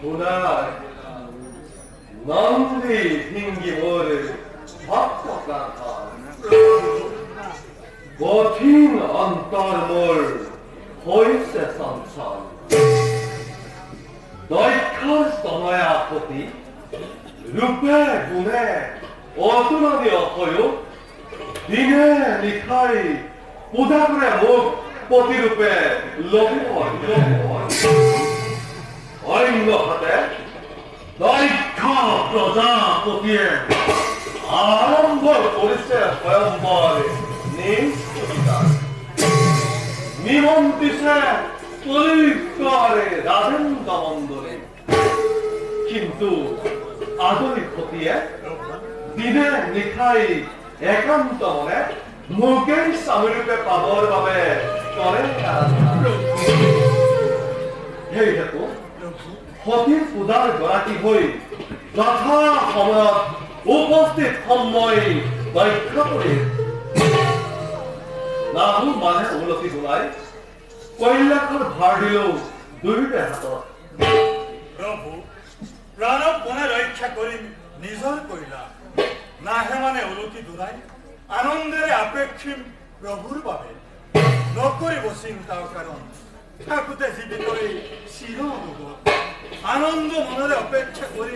오늘 남들이 핑기모를 바꿔간다. 버틴 안달몰 거이세 산산. 너희 카스터마야 포티 루페 군에 어떠나디 어커요? 니네 니카이 보다그래 뭐 포티 루페 러비워 어인거 하대? 너희 카 프로자 포티에 아랑걸 오리세 허연벌이 니 수기다 니몸 뜻에 পরিষ্কারে রাধেন দামন্দরে কিন্তু আধুনিক হতিয়ে দিনে নিশাই একান্ত মনে মুকেই স্বামীৰূপে পাবৰ বাবে কৰে সেই হেতু সতী পূজাৰ গৰাকী হৈ যথা সময়ত উপস্থিত সময় ব্যাখ্যা কৰি নাহু মানে উলটি ওলাই কৈলাসৰ ভাৰ দিলেও দুয়োটা হাতত প্ৰভু প্ৰাণক মনে ৰক্ষা কৰি নিজৰ কৈলাস নাহে মানে উলটি দূৰাই আনন্দেৰে আপেক্ষিম প্ৰভুৰ বাবে নকৰিব চিন্তাৰ কাৰণ থাকোঁতে জীৱিতৰে চিৰ অনুভৱ আনন্দ মনেৰে অপেক্ষা কৰি